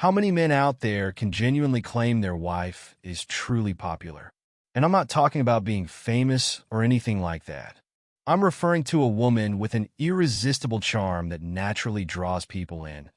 How many men out there can genuinely claim their wife is truly popular? And I'm not talking about being famous or anything like that. I'm referring to a woman with an irresistible charm that naturally draws people in.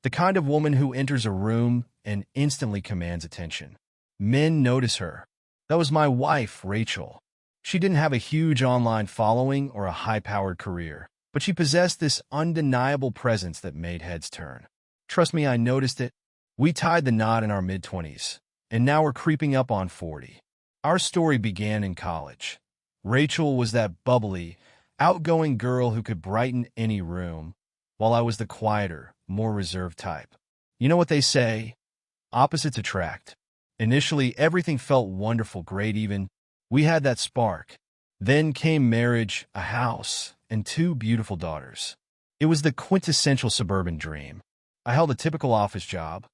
The kind of woman who enters a room and instantly commands attention. Men notice her. That was my wife, Rachel. She didn't have a huge online following or a high-powered career, but she possessed this undeniable presence that made heads turn. Trust me, I noticed it. We tied the knot in our mid-20s, and now we're creeping up on 40. Our story began in college. Rachel was that bubbly, outgoing girl who could brighten any room, while I was the quieter, more reserved type. You know what they say? Opposites attract. Initially, everything felt wonderful, great even. We had that spark. Then came marriage, a house, and 2 beautiful daughters. It was the quintessential suburban dream. I held a typical office job,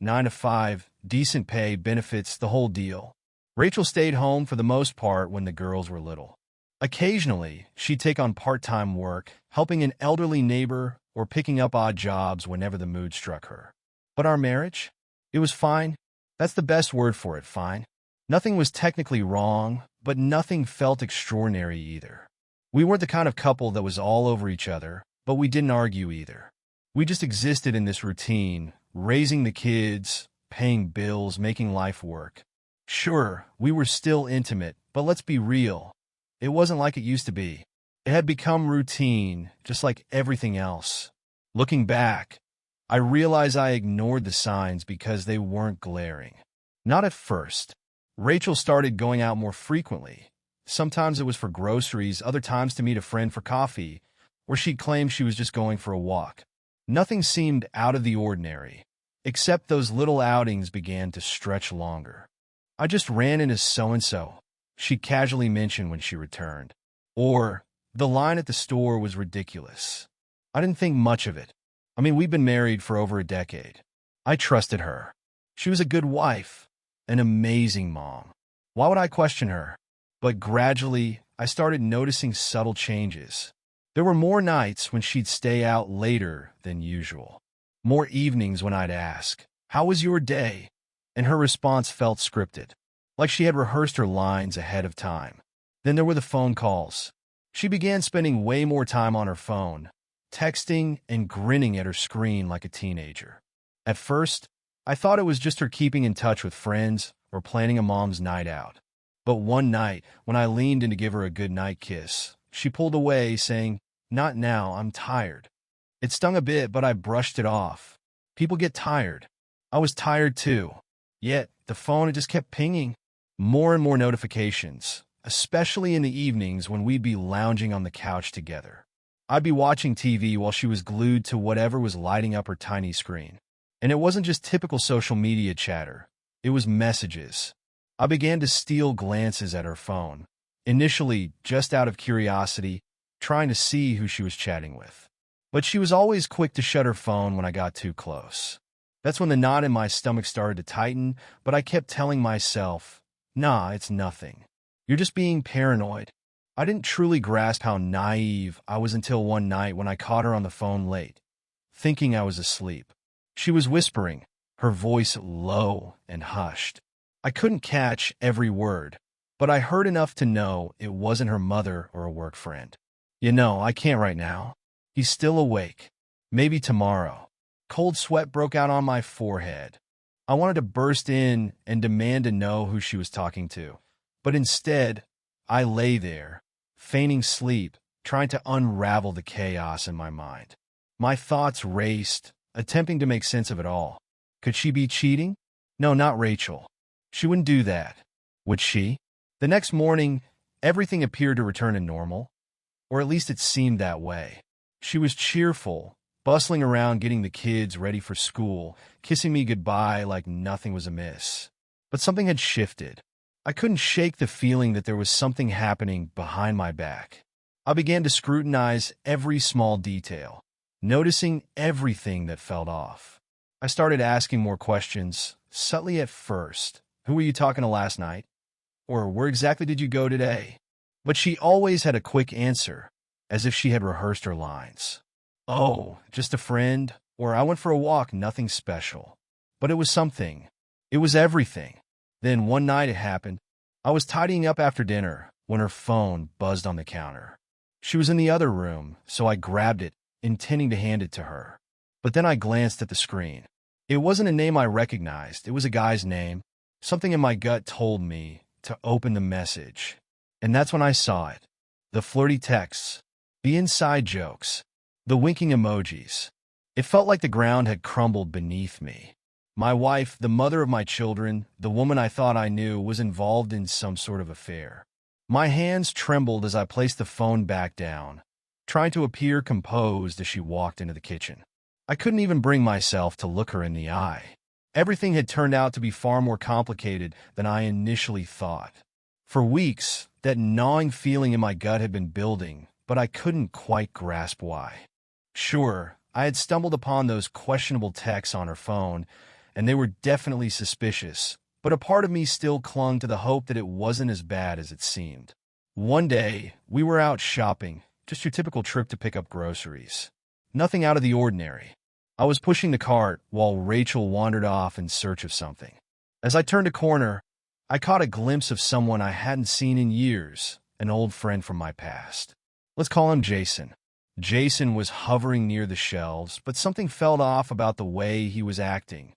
9 to 5, decent pay, benefits, the whole deal. Rachel stayed home for the most part when the girls were little. Occasionally, she'd take on part-time work, helping an elderly neighbor or picking up odd jobs whenever the mood struck her. But our marriage? It was fine. That's the best word for it, fine. Nothing was technically wrong, but nothing felt extraordinary either. We weren't the kind of couple that was all over each other, but we didn't argue either. We just existed in this routine, raising the kids, paying bills, making life work. Sure, we were still intimate, but let's be real. It wasn't like it used to be. It had become routine, just like everything else. Looking back, I realize I ignored the signs because they weren't glaring. Not at first. Rachel started going out more frequently. Sometimes it was for groceries, other times to meet a friend for coffee, or she'd claim she was just going for a walk. Nothing seemed out of the ordinary, except those little outings began to stretch longer. I just ran into so-and-so, she'd casually mention when she returned. Or, the line at the store was ridiculous. I didn't think much of it. I mean, we've been married for over a decade. I trusted her. She was a good wife, an amazing mom. Why would I question her? But gradually, I started noticing subtle changes. There were more nights when she'd stay out later than usual. More evenings when I'd ask, "How was your day?" And her response felt scripted, like she had rehearsed her lines ahead of time. Then there were the phone calls. She began spending way more time on her phone, texting and grinning at her screen like a teenager. At first, I thought it was just her keeping in touch with friends or planning a mom's night out. But one night, when I leaned in to give her a goodnight kiss, she pulled away, saying, "Not now, I'm tired." It stung a bit, but I brushed it off. People get tired. I was tired too. Yet, the phone had just kept pinging. More and more notifications, especially in the evenings when we'd be lounging on the couch together. I'd be watching TV while she was glued to whatever was lighting up her tiny screen. And it wasn't just typical social media chatter. It was messages. I began to steal glances at her phone, initially just out of curiosity, trying to see who she was chatting with. But she was always quick to shut her phone when I got too close. That's when the knot in my stomach started to tighten, but I kept telling myself, "Nah, it's nothing. You're just being paranoid." I didn't truly grasp how naive I was until one night when I caught her on the phone late, thinking I was asleep. She was whispering, her voice low and hushed. I couldn't catch every word, but I heard enough to know it wasn't her mother or a work friend. "You know, I can't right now. He's still awake. Maybe tomorrow." Cold sweat broke out on my forehead. I wanted to burst in and demand to know who she was talking to, but instead, I lay there, feigning sleep, trying to unravel the chaos in my mind. My thoughts raced, attempting to make sense of it all. Could she be cheating? No, not Rachel. She wouldn't do that. Would she? The next morning, everything appeared to return to normal, or at least it seemed that way. She was cheerful, bustling around getting the kids ready for school, kissing me goodbye like nothing was amiss. But something had shifted. I couldn't shake the feeling that there was something happening behind my back. I began to scrutinize every small detail, noticing everything that felt off. I started asking more questions, subtly at first. "Who were you talking to last night?" Or "Where exactly did you go today?" But she always had a quick answer, as if she had rehearsed her lines. "Oh, just a friend," or "I went for a walk, nothing special." But it was something. It was everything. Then one night it happened. I was tidying up after dinner when her phone buzzed on the counter. She was in the other room, so I grabbed it, intending to hand it to her. But then I glanced at the screen. It wasn't a name I recognized. It was a guy's name. Something in my gut told me to open the message. And that's when I saw it. The flirty texts, the inside jokes, the winking emojis. It felt like the ground had crumbled beneath me. My wife, the mother of my children, the woman I thought I knew, was involved in some sort of affair. My hands trembled as I placed the phone back down, trying to appear composed as she walked into the kitchen. I couldn't even bring myself to look her in the eye. Everything had turned out to be far more complicated than I initially thought. For weeks, that gnawing feeling in my gut had been building, but I couldn't quite grasp why. Sure, I had stumbled upon those questionable texts on her phone, and they were definitely suspicious, but a part of me still clung to the hope that it wasn't as bad as it seemed. One day, we were out shopping, just your typical trip to pick up groceries. Nothing out of the ordinary. I was pushing the cart while Rachel wandered off in search of something. As I turned a corner, I caught a glimpse of someone I hadn't seen in years, an old friend from my past. Let's call him Jason. Jason was hovering near the shelves, but something felt off about the way he was acting,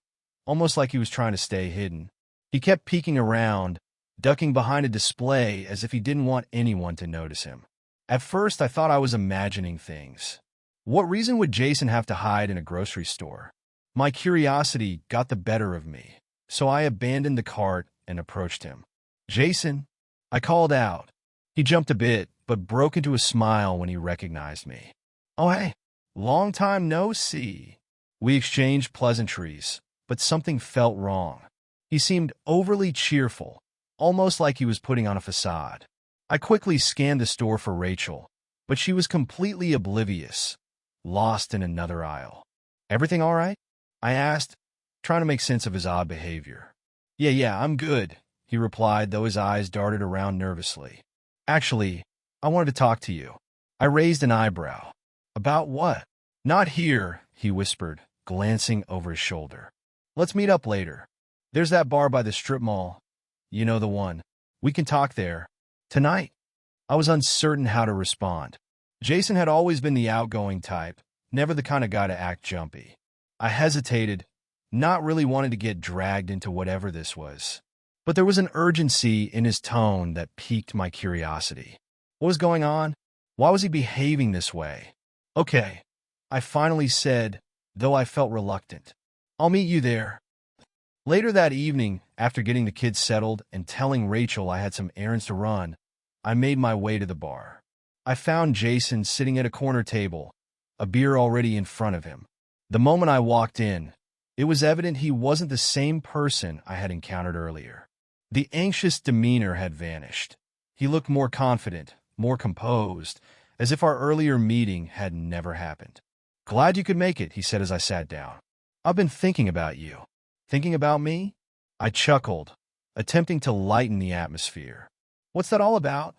almost like he was trying to stay hidden. He kept peeking around, ducking behind a display as if he didn't want anyone to notice him. At first, I thought I was imagining things. What reason would Jason have to hide in a grocery store? My curiosity got the better of me, so I abandoned the cart and approached him. "Jason," I called out. He jumped a bit, but broke into a smile when he recognized me. "Oh, hey, long time no see." We exchanged pleasantries, but something felt wrong. He seemed overly cheerful, almost like he was putting on a facade. I quickly scanned the store for Rachel, but she was completely oblivious, lost in another aisle. "Everything all right?" I asked, trying to make sense of his odd behavior. Yeah, I'm good," he replied, though his eyes darted around nervously. "Actually, I wanted to talk to you." I raised an eyebrow. "About what?" "Not here," he whispered, glancing over his shoulder. "Let's meet up later. There's that bar by the strip mall. You know the one. We can talk there. Tonight." I was uncertain how to respond. Jason had always been the outgoing type, never the kind of guy to act jumpy. I hesitated, not really wanting to get dragged into whatever this was. But there was an urgency in his tone that piqued my curiosity. What was going on? Why was he behaving this way? "Okay," I finally said, though I felt reluctant. "I'll meet you there." Later that evening, after getting the kids settled and telling Rachel I had some errands to run, I made my way to the bar. I found Jason sitting at a corner table, a beer already in front of him. The moment I walked in, it was evident he wasn't the same person I had encountered earlier. The anxious demeanor had vanished. He looked more confident, more composed, as if our earlier meeting had never happened. "Glad you could make it," he said as I sat down. "I've been thinking about you." "Thinking about me?" I chuckled, attempting to lighten the atmosphere. "What's that all about?"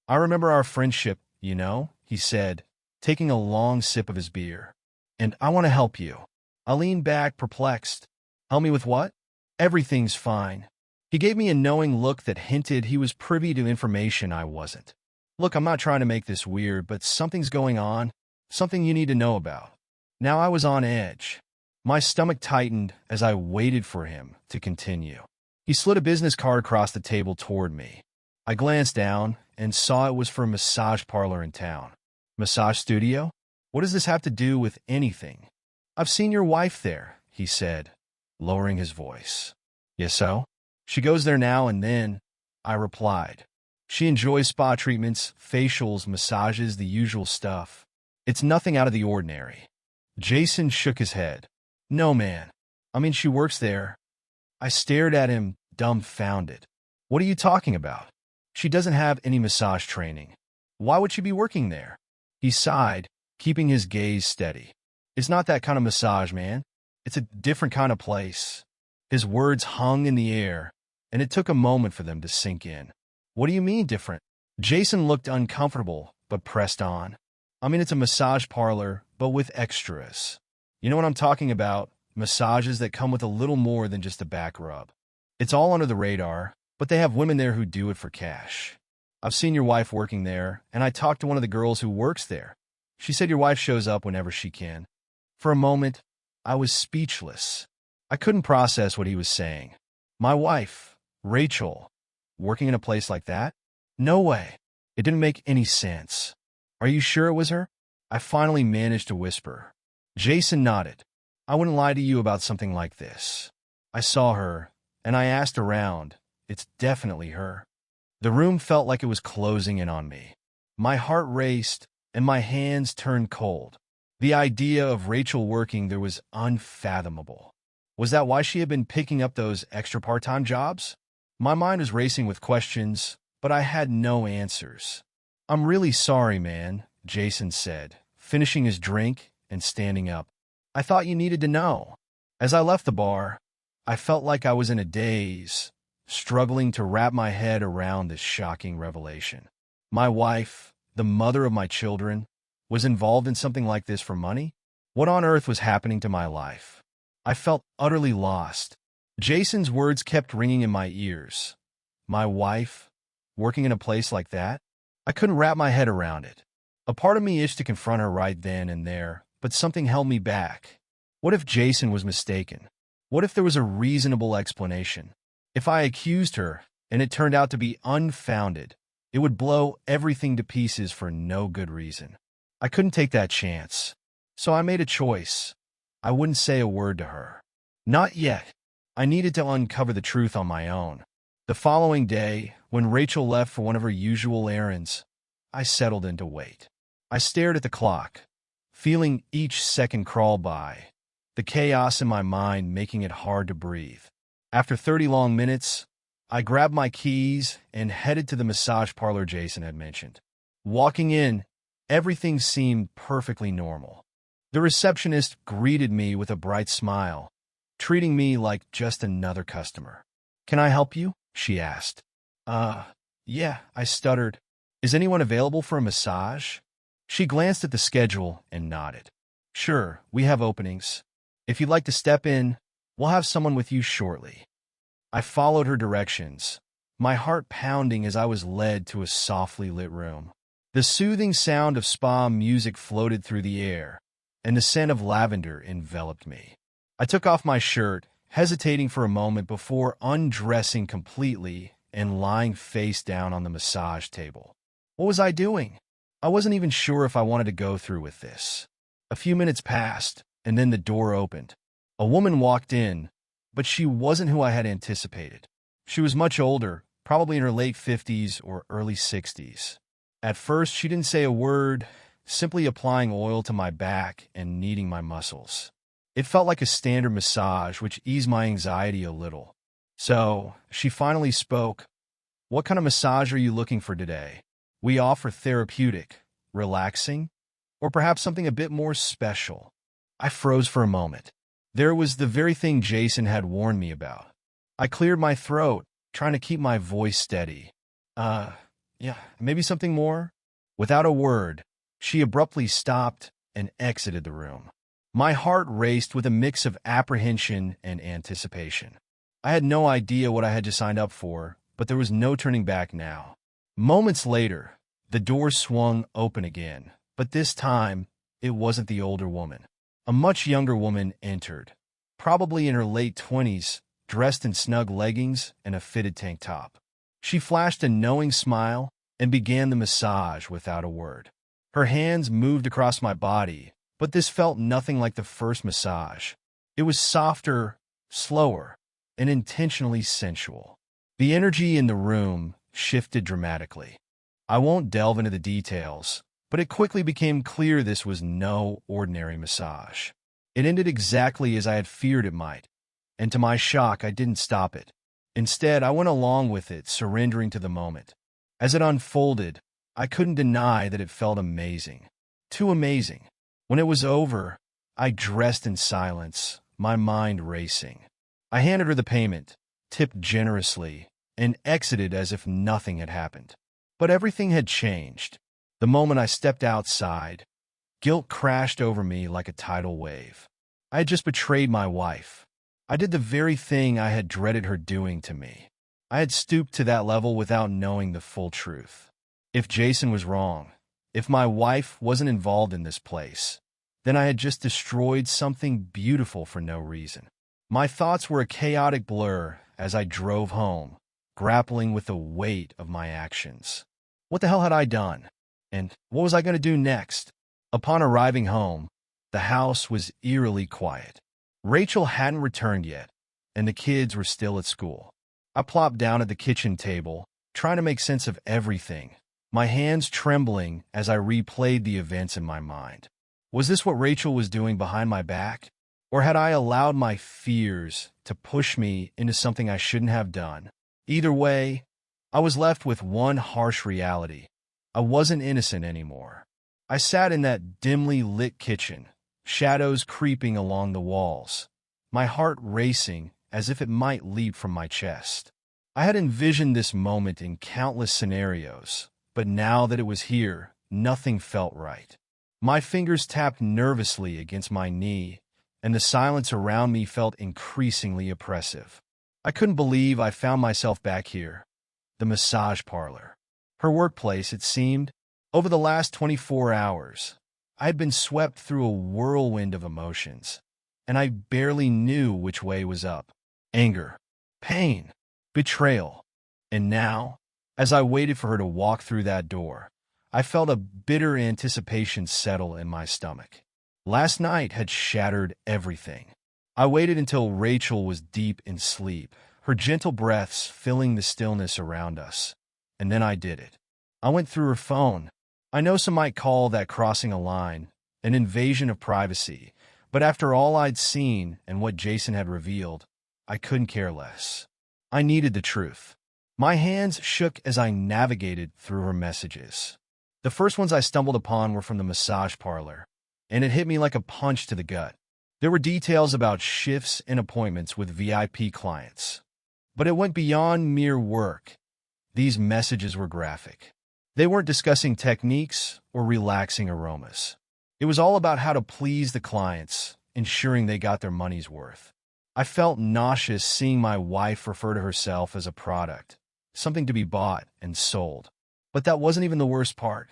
"I remember our friendship, you know," he said, taking a long sip of his beer. "And I want to help you." I leaned back, perplexed. "Help me with what?" "Everything's fine." He gave me a knowing look that hinted he was privy to information I wasn't. "Look, I'm not trying to make this weird, but something's going on, something you need to know about." Now I was on edge. My stomach tightened as I waited for him to continue. He slid a business card across the table toward me. I glanced down and saw it was for a massage parlor in town. "Massage studio? What does this have to do with anything?" "I've seen your wife there," he said, lowering his voice. "Yes, so? She goes there now and then," I replied. "She enjoys spa treatments, facials, massages, the usual stuff. It's nothing out of the ordinary." Jason shook his head. "No, man. I mean, she works there." I stared at him, dumbfounded. "What are you talking about? She doesn't have any massage training. Why would she be working there?" He sighed, keeping his gaze steady. "It's not that kind of massage, man. It's a different kind of place." His words hung in the air, and it took a moment for them to sink in. "What do you mean different?" Jason looked uncomfortable, but pressed on. "I mean, it's a massage parlor, but with extras. You know what I'm talking about? massages that come with a little more than just a back rub. It's all under the radar, but they have women there who do it for cash. I've seen your wife working there, and I talked to one of the girls who works there. She said your wife shows up whenever she can. For a moment, I was speechless. I couldn't process what he was saying. My wife, Rachel, working in a place like that? No way. It didn't make any sense. Are you sure it was her? I finally managed to whisper. Jason nodded. I wouldn't lie to you about something like this. I saw her, and I asked around. It's definitely her. The room felt like it was closing in on me. My heart raced, and my hands turned cold. The idea of Rachel working there was unfathomable. Was that why she had been picking up those extra part-time jobs? My mind was racing with questions, but I had no answers. I'm really sorry, man, Jason said, finishing his drink and standing up. I thought you needed to know. As I left the bar, I felt like I was in a daze, struggling to wrap my head around this shocking revelation. My wife, the mother of my children, was involved in something like this for money? What on earth was happening to my life? I felt utterly lost. Jason's words kept ringing in my ears. My wife, working in a place like that? I couldn't wrap my head around it. A part of me itched to confront her right then and there, but something held me back. What if Jason was mistaken? What if there was a reasonable explanation? If I accused her, and it turned out to be unfounded, it would blow everything to pieces for no good reason. I couldn't take that chance. So I made a choice. I wouldn't say a word to her. Not yet. I needed to uncover the truth on my own. The following day, when Rachel left for one of her usual errands, I settled in to wait. I stared at the clock, feeling each second crawl by, the chaos in my mind making it hard to breathe. After 30 long minutes, I grabbed my keys and headed to the massage parlor Jason had mentioned. Walking in, everything seemed perfectly normal. The receptionist greeted me with a bright smile, treating me like just another customer. "Can I help you?" she asked. Yeah, I stuttered. "Is anyone available for a massage?" She glanced at the schedule and nodded. "Sure, we have openings. If you'd like to step in, we'll have someone with you shortly." I followed her directions, my heart pounding as I was led to a softly lit room. The soothing sound of spa music floated through the air, and the scent of lavender enveloped me. I took off my shirt, hesitating for a moment before undressing completely and lying face down on the massage table. What was I doing? I wasn't even sure if I wanted to go through with this. A few minutes passed, and then the door opened. A woman walked in, but she wasn't who I had anticipated. She was much older, probably in her late 50s or early 60s. At first, she didn't say a word, simply applying oil to my back and kneading my muscles. It felt like a standard massage, which eased my anxiety a little. So, she finally spoke. "What kind of massage are you looking for today? We offer therapeutic, relaxing, or perhaps something a bit more special." I froze for a moment. There was the very thing Jason had warned me about. I cleared my throat, trying to keep my voice steady. Yeah, maybe something more?" Without a word, she abruptly stopped and exited the room. My heart raced with a mix of apprehension and anticipation. I had no idea what I had just signed up for, but there was no turning back now. Moments later, the door swung open again, but this time, it wasn't the older woman. A much younger woman entered, probably in her late 20s, dressed in snug leggings and a fitted tank top. She flashed a knowing smile and began the massage without a word. Her hands moved across my body, but this felt nothing like the first massage. It was softer, slower, and intentionally sensual. The energy in the room shifted dramatically. I won't delve into the details, but it quickly became clear this was no ordinary massage. It ended exactly as I had feared it might, and to my shock, I didn't stop it. Instead, I went along with it, surrendering to the moment. As it unfolded, I couldn't deny that it felt amazing. Too amazing. When it was over, I dressed in silence, my mind racing. I handed her the payment, tipped generously, and exited as if nothing had happened. But everything had changed. The moment I stepped outside, guilt crashed over me like a tidal wave. I had just betrayed my wife. I did the very thing I had dreaded her doing to me. I had stooped to that level without knowing the full truth. If Jason was wrong, if my wife wasn't involved in this place, then I had just destroyed something beautiful for no reason. My thoughts were a chaotic blur as I drove home, grappling with the weight of my actions. What the hell had I done? And what was I going to do next? Upon arriving home, the house was eerily quiet. Rachel hadn't returned yet, and the kids were still at school. I plopped down at the kitchen table, trying to make sense of everything, my hands trembling as I replayed the events in my mind. Was this what Rachel was doing behind my back? Or had I allowed my fears to push me into something I shouldn't have done? Either way, I was left with one harsh reality. I wasn't innocent anymore. I sat in that dimly lit kitchen, shadows creeping along the walls, my heart racing as if it might leap from my chest. I had envisioned this moment in countless scenarios, but now that it was here, nothing felt right. My fingers tapped nervously against my knee, and the silence around me felt increasingly oppressive. I couldn't believe I found myself back here, the massage parlor. Her workplace, it seemed. Over the last 24 hours, I had been swept through a whirlwind of emotions, and I barely knew which way was up. Anger, pain, betrayal. And now, as I waited for her to walk through that door, I felt a bitter anticipation settle in my stomach. Last night had shattered everything. I waited until Rachel was deep in sleep, her gentle breaths filling the stillness around us. And then I did it. I went through her phone. I know some might call that crossing a line, an invasion of privacy, but after all I'd seen and what Jason had revealed, I couldn't care less. I needed the truth. My hands shook as I navigated through her messages. The first ones I stumbled upon were from the massage parlor, and it hit me like a punch to the gut. There were details about shifts and appointments with VIP clients. But it went beyond mere work. These messages were graphic. They weren't discussing techniques or relaxing aromas. It was all about how to please the clients, ensuring they got their money's worth. I felt nauseous seeing my wife refer to herself as a product, something to be bought and sold. But that wasn't even the worst part.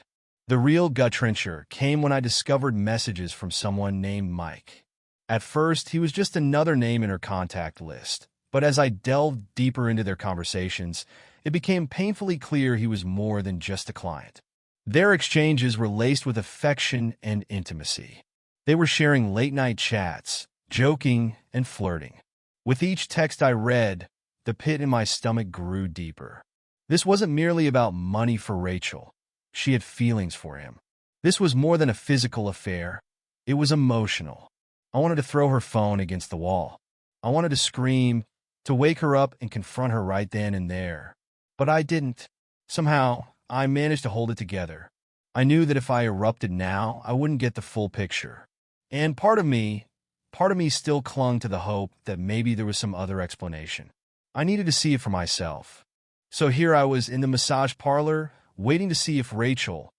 The real gut-wrencher came when I discovered messages from someone named Mike. At first, he was just another name in her contact list, but as I delved deeper into their conversations, it became painfully clear he was more than just a client. Their exchanges were laced with affection and intimacy. They were sharing late-night chats, joking and flirting. With each text I read, the pit in my stomach grew deeper. This wasn't merely about money for Rachel. She had feelings for him. This was more than a physical affair. It was emotional. I wanted to throw her phone against the wall. I wanted to scream, to wake her up and confront her right then and there. But I didn't. Somehow, I managed to hold it together. I knew that if I erupted now, I wouldn't get the full picture. And part of me still clung to the hope that maybe there was some other explanation. I needed to see it for myself. So here I was in the massage parlor, waiting to see if Rachel,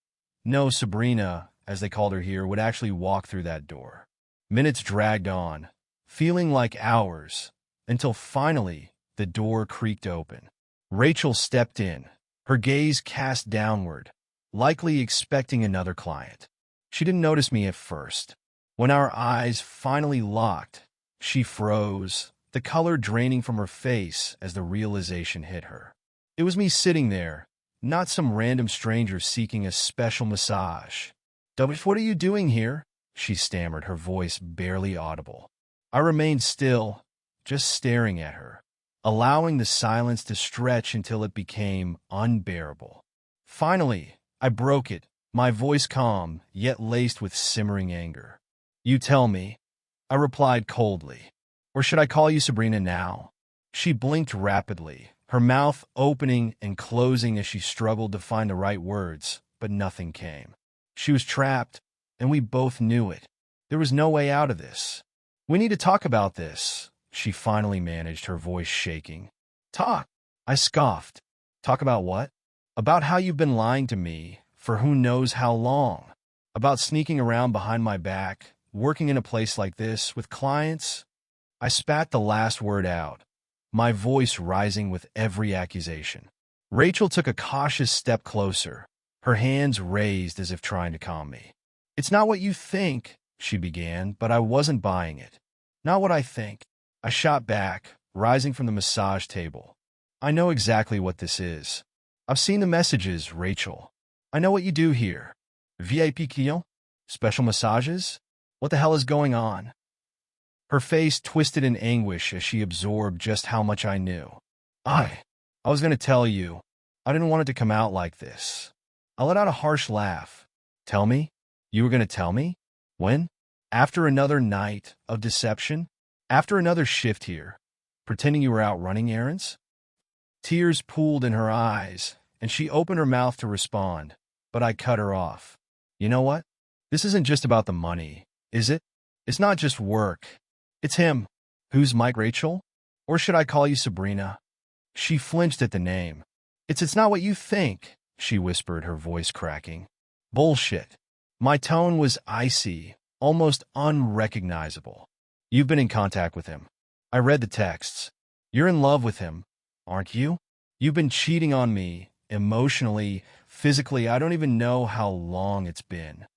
no, Sabrina, as they called her here, would actually walk through that door. Minutes dragged on, feeling like hours, until finally the door creaked open. Rachel stepped in, her gaze cast downward, likely expecting another client. She didn't notice me at first. When our eyes finally locked, she froze, the color draining from her face as the realization hit her. It was me sitting there, not some random stranger seeking a special massage. "What are you doing here?" she stammered, her voice barely audible. I remained still, just staring at her, allowing the silence to stretch until it became unbearable. Finally, I broke it, my voice calm, yet laced with simmering anger. "You tell me," I replied coldly. "Or should I call you Sabrina now?" She blinked rapidly, her mouth opening and closing as she struggled to find the right words, but nothing came. She was trapped, and we both knew it. There was no way out of this. "We need to talk about this," she finally managed, her voice shaking. "Talk," I scoffed. "Talk about what?" "About how you've been lying to me for who knows how long. About sneaking around behind my back, working in a place like this with clients. I spat the last word out, my voice rising with every accusation. Rachel took a cautious step closer, her hands raised as if trying to calm me. "It's not what you think," she began, but I wasn't buying it. "Not what I think," I shot back, rising from the massage table. "I know exactly what this is. I've seen the messages, Rachel. I know what you do here. VIP client? Special massages? What the hell is going on?" Her face twisted in anguish as she absorbed just how much I knew. I was going to tell you. I didn't want it to come out like this. I let out a harsh laugh. "Tell me? You were going to tell me? When? After another night of deception? After another shift here? Pretending you were out running errands?" Tears pooled in her eyes, and she opened her mouth to respond, but I cut her off. "You know what? This isn't just about the money, is it? It's not just work. It's him." "Who's Mike, Rachel? Or should I call you Sabrina?" She flinched at the name. It's not what you think," she whispered, her voice cracking. "Bullshit." My tone was icy, almost unrecognizable. "You've been in contact with him. I read the texts. You're in love with him, aren't you? You've been cheating on me, emotionally, physically. I don't even know how long it's been."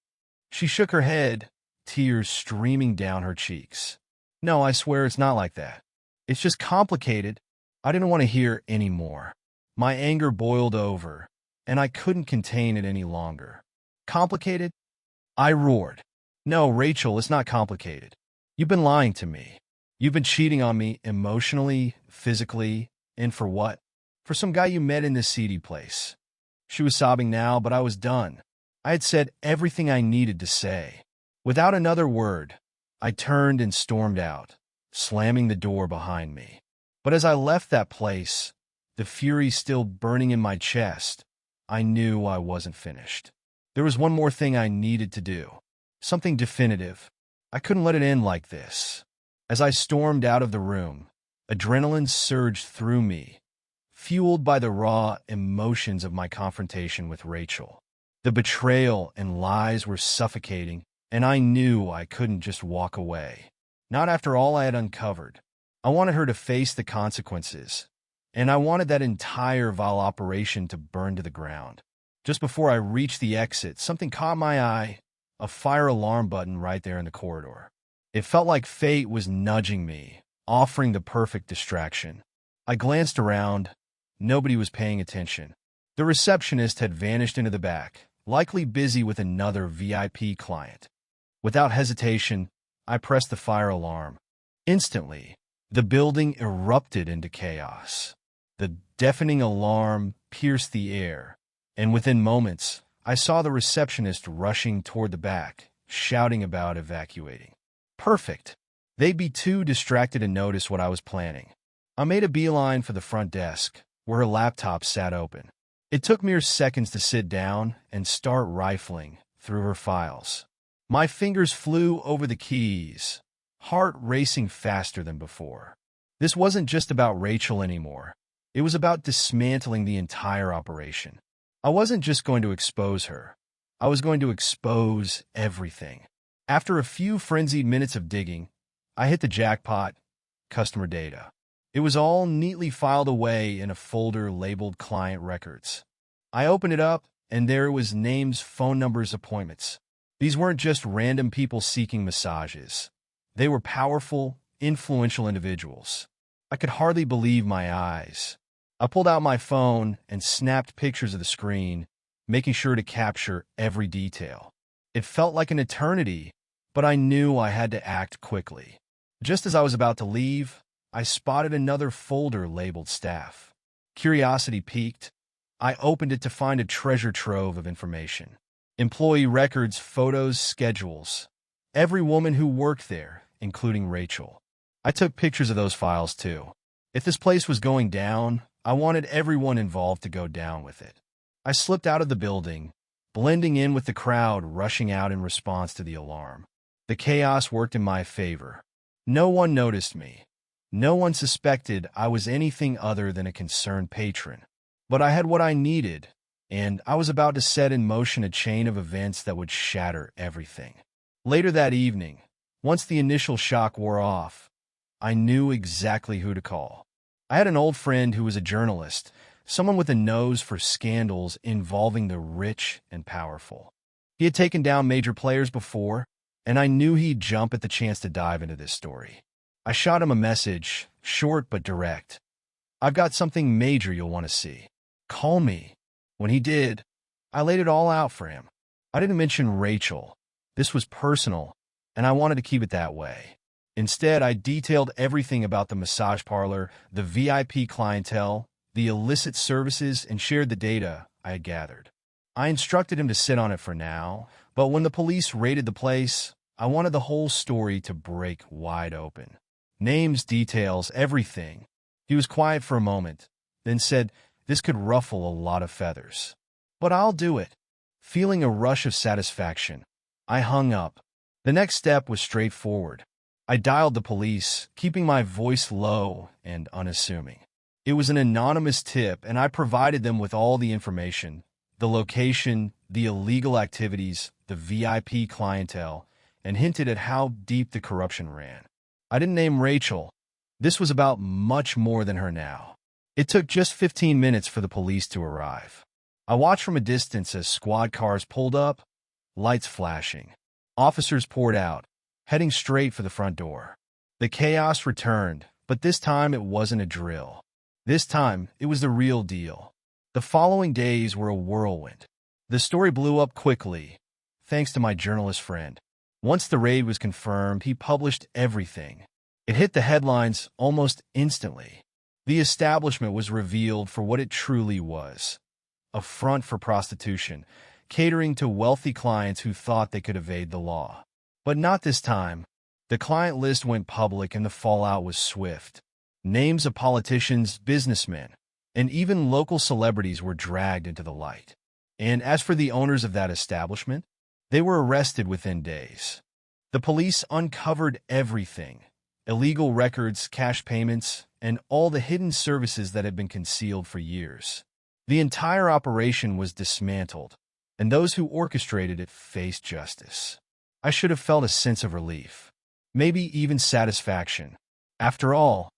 She shook her head, tears streaming down her cheeks. "No, I swear it's not like that. It's just complicated." I didn't want to hear any more. My anger boiled over, and I couldn't contain it any longer. "Complicated?" I roared. "No, Rachel, it's not complicated. You've been lying to me. You've been cheating on me emotionally, physically, and for what? For some guy you met in this seedy place." She was sobbing now, but I was done. I had said everything I needed to say. Without another word, I turned and stormed out, slamming the door behind me. But as I left that place, the fury still burning in my chest, I knew I wasn't finished. There was one more thing I needed to do, something definitive. I couldn't let it end like this. As I stormed out of the room, adrenaline surged through me, fueled by the raw emotions of my confrontation with Rachel. The betrayal and lies were suffocating, and I knew I couldn't just walk away. Not after all I had uncovered. I wanted her to face the consequences, and I wanted that entire vile operation to burn to the ground. Just before I reached the exit, something caught my eye, a fire alarm button right there in the corridor. It felt like fate was nudging me, offering the perfect distraction. I glanced around. Nobody was paying attention. The receptionist had vanished into the back, likely busy with another VIP client. Without hesitation, I pressed the fire alarm. Instantly, the building erupted into chaos. The deafening alarm pierced the air, and within moments, I saw the receptionist rushing toward the back, shouting about evacuating. Perfect. They'd be too distracted to notice what I was planning. I made a beeline for the front desk, where her laptop sat open. It took mere seconds to sit down and start rifling through her files. My fingers flew over the keys, heart racing faster than before. This wasn't just about Rachel anymore. It was about dismantling the entire operation. I wasn't just going to expose her. I was going to expose everything. After a few frenzied minutes of digging, I hit the jackpot: customer data. It was all neatly filed away in a folder labeled Client Records. I opened it up, and there it was: names, phone numbers, appointments. These weren't just random people seeking massages. They were powerful, influential individuals. I could hardly believe my eyes. I pulled out my phone and snapped pictures of the screen, making sure to capture every detail. It felt like an eternity, but I knew I had to act quickly. Just as I was about to leave, I spotted another folder labeled Staff. Curiosity piqued. I opened it to find a treasure trove of information. Employee records, photos, schedules. Every woman who worked there, including Rachel. I took pictures of those files too. If this place was going down, I wanted everyone involved to go down with it. I slipped out of the building, blending in with the crowd rushing out in response to the alarm. The chaos worked in my favor. No one noticed me. No one suspected I was anything other than a concerned patron. But I had what I needed, and I was about to set in motion a chain of events that would shatter everything. Later that evening, Once the initial shock wore off, I knew exactly who to call. I had an old friend who was a journalist, someone with a nose for scandals involving the rich and powerful. He had taken down major players before, and I knew he'd jump at the chance to dive into this story. I shot him a message, short but direct. "I've got something major you'll want to see. Call me." When he did, I laid it all out for him. I didn't mention Rachel. This was personal, and I wanted to keep it that way. Instead, I detailed everything about the massage parlor, the VIP clientele, the illicit services, and shared the data I had gathered. I instructed him to sit on it for now, but when the police raided the place, I wanted the whole story to break wide open. Names, details, everything. He was quiet for a moment, then said, "This could ruffle a lot of feathers. But I'll do it." Feeling a rush of satisfaction, I hung up. The next step was straightforward. I dialed the police, keeping my voice low and unassuming. It was an anonymous tip, and I provided them with all the information: the location, the illegal activities, the VIP clientele, and hinted at how deep the corruption ran. I didn't name Rachel. This was about much more than her now. It took just 15 minutes for the police to arrive. I watched from a distance as squad cars pulled up, lights flashing. Officers poured out, heading straight for the front door. The chaos returned, but this time it wasn't a drill. This time, it was the real deal. The following days were a whirlwind. The story blew up quickly, thanks to my journalist friend. Once the raid was confirmed, he published everything. It hit the headlines almost instantly. The establishment was revealed for what it truly was: a front for prostitution, catering to wealthy clients who thought they could evade the law. But not this time. The client list went public and the fallout was swift. Names of politicians, businessmen, and even local celebrities were dragged into the light. And as for the owners of that establishment, they were arrested within days. The police uncovered everything: illegal records, cash payments, and all the hidden services that had been concealed for years. The entire operation was dismantled, and those who orchestrated it faced justice. I should have felt a sense of relief, maybe even satisfaction. After all,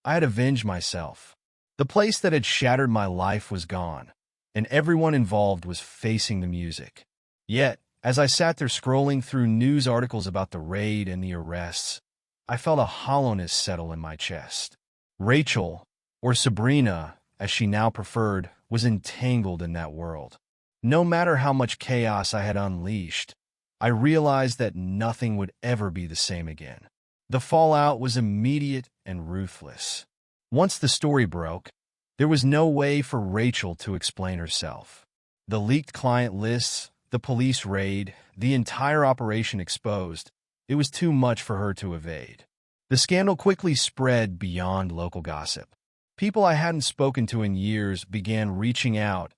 I had avenged myself. The place that had shattered my life was gone, and everyone involved was facing the music. Yet, as I sat there scrolling through news articles about the raid and the arrests, I felt a hollowness settle in my chest. Rachel, or Sabrina, as she now preferred, was entangled in that world. No matter how much chaos I had unleashed, I realized that nothing would ever be the same again. The fallout was immediate and ruthless. Once the story broke, there was no way for Rachel to explain herself. The leaked client lists, the police raid, the entire operation exposed. It was too much for her to evade. The scandal quickly spread beyond local gossip. People I hadn't spoken to in years began reaching out,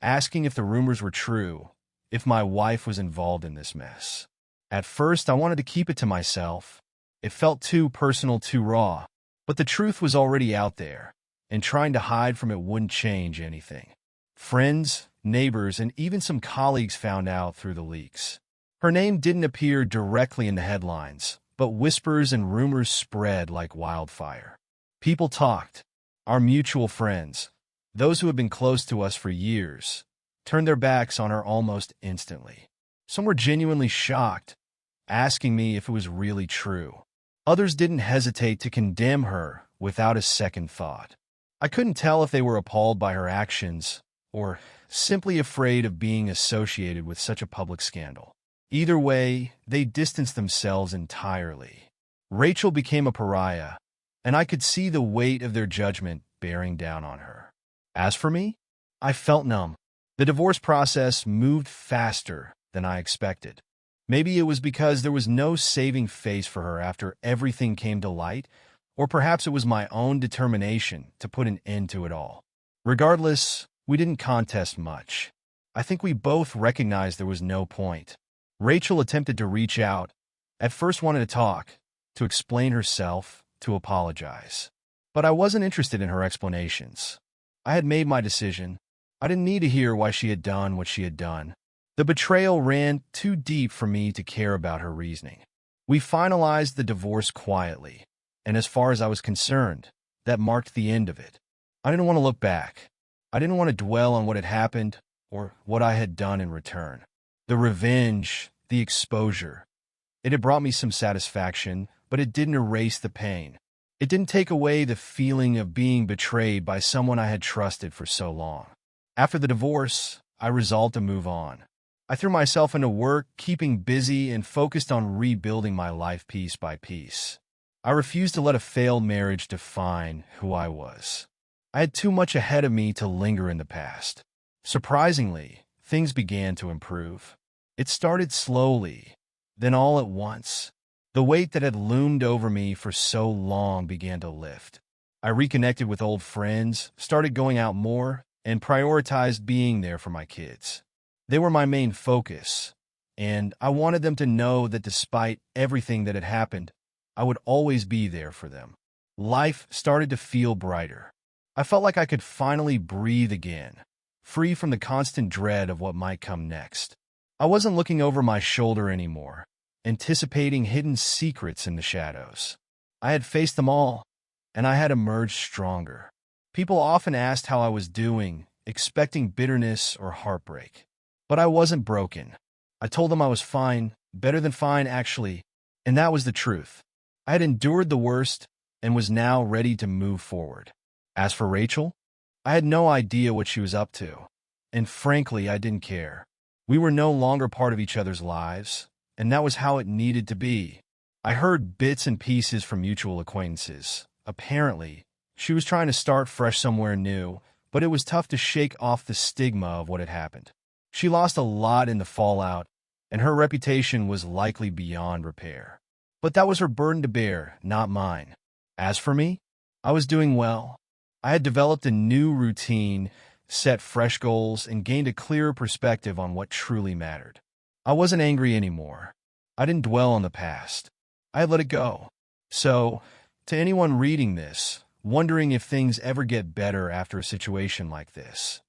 asking if the rumors were true, if my wife was involved in this mess. At first, I wanted to keep it to myself. It felt too personal, too raw. But the truth was already out there, and trying to hide from it wouldn't change anything. Friends, neighbors, and even some colleagues found out through the leaks. Her name didn't appear directly in the headlines, but whispers and rumors spread like wildfire. People talked. Our mutual friends, those who had been close to us for years, turned their backs on her almost instantly. Some were genuinely shocked, asking me if it was really true. Others didn't hesitate to condemn her without a second thought. I couldn't tell if they were appalled by her actions or simply afraid of being associated with such a public scandal. Either way, they distanced themselves entirely. Rachel became a pariah, and I could see the weight of their judgment bearing down on her. As for me, I felt numb. The divorce process moved faster than I expected. Maybe it was because there was no saving face for her after everything came to light, or perhaps it was my own determination to put an end to it all. Regardless, we didn't contest much. I think we both recognized there was no point. Rachel attempted to reach out, at first wanted to talk, to explain herself, to apologize. But I wasn't interested in her explanations. I had made my decision. I didn't need to hear why she had done what she had done. The betrayal ran too deep for me to care about her reasoning. We finalized the divorce quietly, and as far as I was concerned, that marked the end of it. I didn't want to look back. I didn't want to dwell on what had happened or what I had done in return. The revenge, the exposure. It had brought me some satisfaction, but it didn't erase the pain. It didn't take away the feeling of being betrayed by someone I had trusted for so long. After the divorce, I resolved to move on. I threw myself into work, keeping busy and focused on rebuilding my life piece by piece. I refused to let a failed marriage define who I was. I had too much ahead of me to linger in the past. Surprisingly, things began to improve. It started slowly, then all at once. The weight that had loomed over me for so long began to lift. I reconnected with old friends, started going out more, and prioritized being there for my kids. They were my main focus, and I wanted them to know that despite everything that had happened, I would always be there for them. Life started to feel brighter. I felt like I could finally breathe again, free from the constant dread of what might come next. I wasn't looking over my shoulder anymore, anticipating hidden secrets in the shadows. I had faced them all, and I had emerged stronger. People often asked how I was doing, expecting bitterness or heartbreak. But I wasn't broken. I told them I was fine, better than fine actually, and that was the truth. I had endured the worst and was now ready to move forward. As for Rachel, I had no idea what she was up to, and frankly, I didn't care. We were no longer part of each other's lives, and that was how it needed to be. I heard bits and pieces from mutual acquaintances. Apparently, she was trying to start fresh somewhere new, but it was tough to shake off the stigma of what had happened. She lost a lot in the fallout, and her reputation was likely beyond repair. But that was her burden to bear, not mine. As for me, I was doing well. I had developed a new routine, set fresh goals, and gained a clearer perspective on what truly mattered. I wasn't angry anymore. I didn't dwell on the past. I had let it go. So, to anyone reading this, wondering if things ever get better after a situation like this,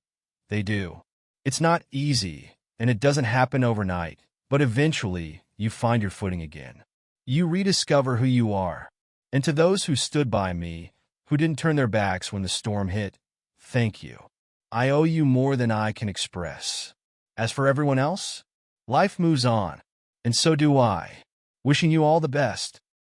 they do. It's not easy, and it doesn't happen overnight, but eventually you find your footing again. You rediscover who you are. And to those who stood by me, who didn't turn their backs when the storm hit, thank you. I owe you more than I can express. As for everyone else, life moves on, and so do I. Wishing you all the best.